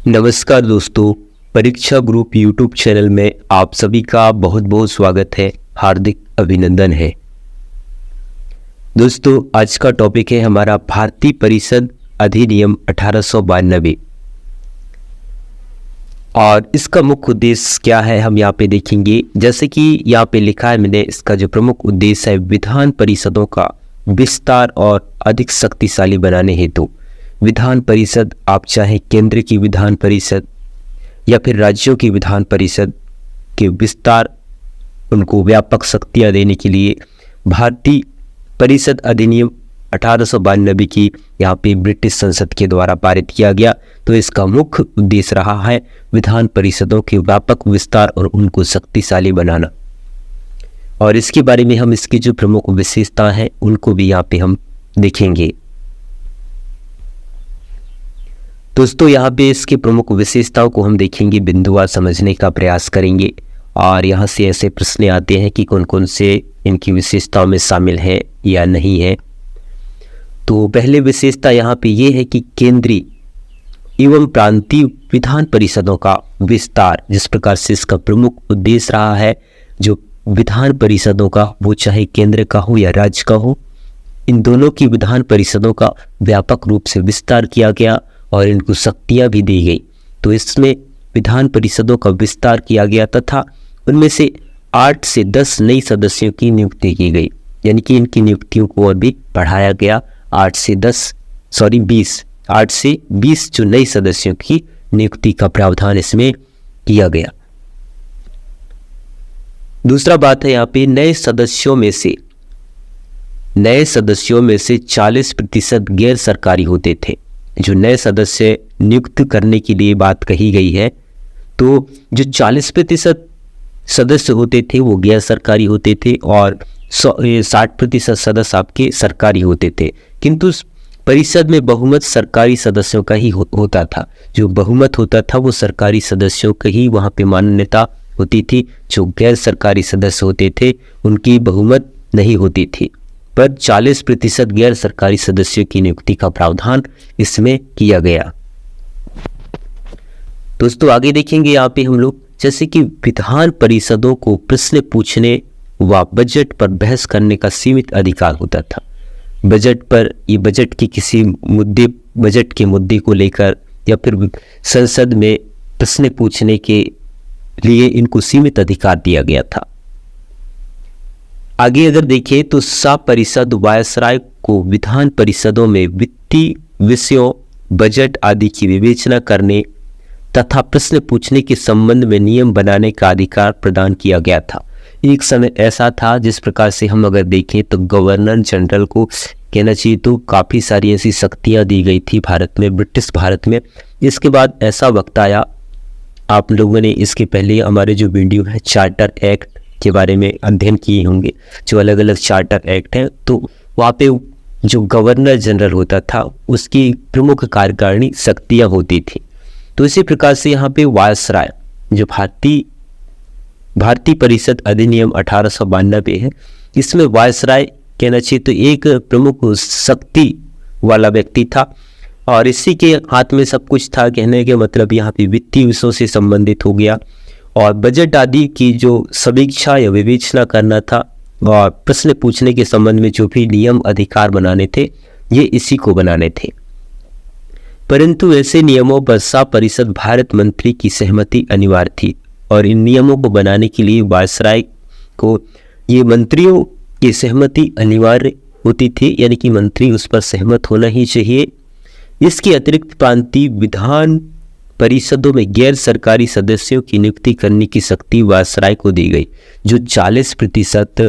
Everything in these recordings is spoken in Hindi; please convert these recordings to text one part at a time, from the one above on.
नमस्कार दोस्तों, परीक्षा ग्रुप यूट्यूब चैनल में आप सभी का बहुत बहुत स्वागत है, हार्दिक अभिनंदन है। दोस्तों, आज का टॉपिक है हमारा भारतीय परिषद अधिनियम 1892 और इसका मुख्य उद्देश्य क्या है हम यहाँ पे देखेंगे। जैसे कि यहाँ पे लिखा है मैंने, इसका जो प्रमुख उद्देश्य है विधान परिषदों का विस्तार और अधिक शक्तिशाली बनाने हेतु। विधान परिषद, आप चाहे केंद्र की विधान परिषद या फिर राज्यों की विधान परिषद के विस्तार, उनको व्यापक शक्तियाँ देने के लिए भारतीय परिषद अधिनियम 1892 की यहाँ पे ब्रिटिश संसद के द्वारा पारित किया गया। तो इसका मुख्य उद्देश्य रहा है विधान परिषदों के व्यापक विस्तार और उनको शक्तिशाली बनाना। और इसके बारे में हम इसकी जो प्रमुख विशेषता है उनको भी यहाँ पे हम देखेंगे। दोस्तों, यहाँ पे इसकी प्रमुख विशेषताओं को हम देखेंगे, बिंदुवार समझने का प्रयास करेंगे और यहाँ से ऐसे प्रश्न आते हैं कि कौन कौन से इनकी विशेषताओं में शामिल है या नहीं है। तो पहले विशेषता यहाँ पे ये है कि केंद्रीय एवं प्रांतीय विधान परिषदों का विस्तार, जिस प्रकार से इसका प्रमुख उद्देश्य रहा है जो विधान परिषदों का, वो चाहे केंद्र का हो या राज्य का हो, इन दोनों की विधान परिषदों का व्यापक रूप से विस्तार किया गया और इनको शक्तियाँ भी दी गई। तो इसमें विधान परिषदों का विस्तार किया गया तथा उनमें से 8 से 10 नई सदस्यों की नियुक्ति की गई, यानी कि इनकी नियुक्तियों को और भी बढ़ाया गया। 8 से 20 जो नई सदस्यों की नियुक्ति का प्रावधान इसमें किया गया। दूसरा बात है यहाँ पे नए सदस्यों में से 40% गैर सरकारी होते थे। जो नए सदस्य नियुक्त करने के लिए बात कही गई है, तो जो 40% सदस्य होते थे वो गैर सरकारी होते थे और 60% सदस्य आपके सरकारी होते थे। किंतु परिषद में बहुमत सरकारी सदस्यों का ही होता था। जो बहुमत होता था वो सरकारी सदस्यों का ही वहाँ पे मान्यता होती थी। जो गैर सरकारी सदस्य होते थे उनकी बहुमत नहीं होती थी, पर 40% गैर सरकारी सदस्यों की नियुक्ति का प्रावधान इसमें किया गया। दोस्तों, आगे देखेंगे यहाँ पे हम लोग, जैसे कि विधान परिषदों को प्रश्न पूछने व बजट पर बहस करने का सीमित अधिकार होता था। बजट पर, ये बजट के किसी मुद्दे, बजट के मुद्दे को लेकर या फिर संसद में प्रश्न पूछने के लिए इनको सीमित अधिकार दिया गया था। आगे अगर देखें तो परिषद वायसराय को विधान परिषदों में वित्तीय विषयों, बजट आदि की विवेचना करने तथा प्रश्न पूछने के संबंध में नियम बनाने का अधिकार प्रदान किया गया था। एक समय ऐसा था, जिस प्रकार से हम अगर देखें तो गवर्नर जनरल को कहना चाहिए तो काफ़ी सारी ऐसी शक्तियाँ दी गई थी भारत में, ब्रिटिश भारत में। इसके बाद ऐसा वक्त आया, आप लोगों ने इसके पहले हमारे जो वीडियो है चार्टर एक्ट के बारे में अध्ययन किए होंगे, जो अलग अलग चार्टर एक्ट हैं, तो वहाँ पे जो गवर्नर जनरल होता था उसकी प्रमुख कार्यकारिणी शक्तियाँ होती थी। तो इसी प्रकार से यहाँ पे वायसराय, जो भारतीय परिषद अधिनियम 1892 है, इसमें वायसराय कहना चाहिए तो एक प्रमुख शक्ति वाला व्यक्ति था और इसी के हाथ में सब कुछ था। कहने के मतलब यहाँ पे वित्तीय विषयों से संबंधित हो गया और बजट आदि की जो समीक्षा या विवेचना करना था और प्रश्न पूछने के संबंध में जो भी नियम अधिकार बनाने थे, ये इसी को बनाने थे। परंतु ऐसे नियमों पर परिषद भारत मंत्री की सहमति अनिवार्य थी और इन नियमों को बनाने के लिए वायसराय को ये मंत्रियों की सहमति अनिवार्य होती थी, यानी कि मंत्री उस पर सहमत होना ही चाहिए। इसके अतिरिक्त प्रांतीय विधान परिषदों में गैर सरकारी सदस्यों की नियुक्ति करने की शक्ति वायसराय को दी गई। जो 40%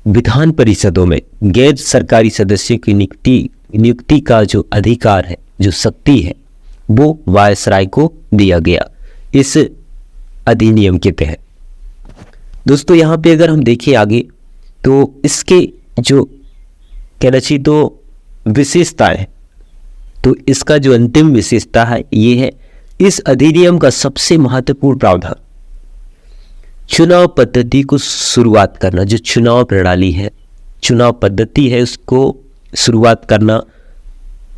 विधान परिषदों में गैर सरकारी सदस्यों की नियुक्ति का जो अधिकार है, जो शक्ति है, वो वायसराय को दिया गया इस अधिनियम के तहत। दोस्तों, यहाँ पे अगर हम देखें आगे तो इसके जो कहना चाहिए तो विशेषताएं, तो इसका जो अंतिम विशेषता है ये है, इस अधिनियम का सबसे महत्वपूर्ण प्रावधान चुनाव पद्धति को शुरुआत करना। जो चुनाव प्रणाली है, चुनाव पद्धति है, उसको शुरुआत करना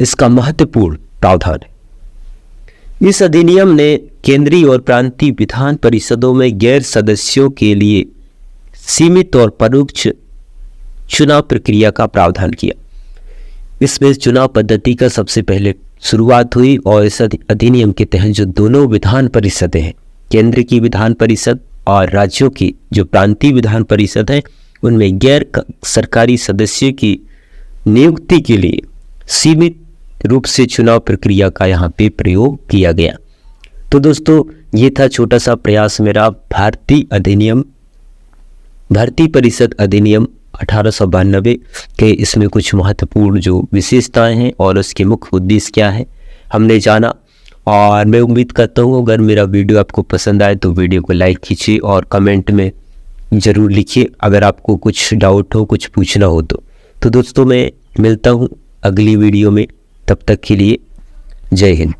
इसका महत्वपूर्ण प्रावधान है। इस अधिनियम ने केंद्रीय और प्रांतीय विधान परिषदों में गैर सदस्यों के लिए सीमित और परोक्ष चुनाव प्रक्रिया का प्रावधान किया। इसमें चुनाव पद्धति का सबसे पहले शुरुआत हुई और इस अधिनियम के तहत जो दोनों विधान परिषदें हैं, केंद्र की विधान परिषद और राज्यों की जो प्रांतीय विधान परिषद है, उनमें गैर सरकारी सदस्य की नियुक्ति के लिए सीमित रूप से चुनाव प्रक्रिया का यहाँ पे प्रयोग किया गया। तो दोस्तों, ये था छोटा सा प्रयास मेरा भारतीय परिषद अधिनियम 1892 के इसमें कुछ महत्वपूर्ण जो विशेषताएं हैं और उसके मुख्य उद्देश्य क्या है हमने जाना। और मैं उम्मीद करता हूँ अगर मेरा वीडियो आपको पसंद आए तो वीडियो को लाइक कीजिए और कमेंट में ज़रूर लिखिए अगर आपको कुछ डाउट हो, कुछ पूछना हो तो दोस्तों मैं मिलता हूँ अगली वीडियो में। तब तक के लिए जय हिंद।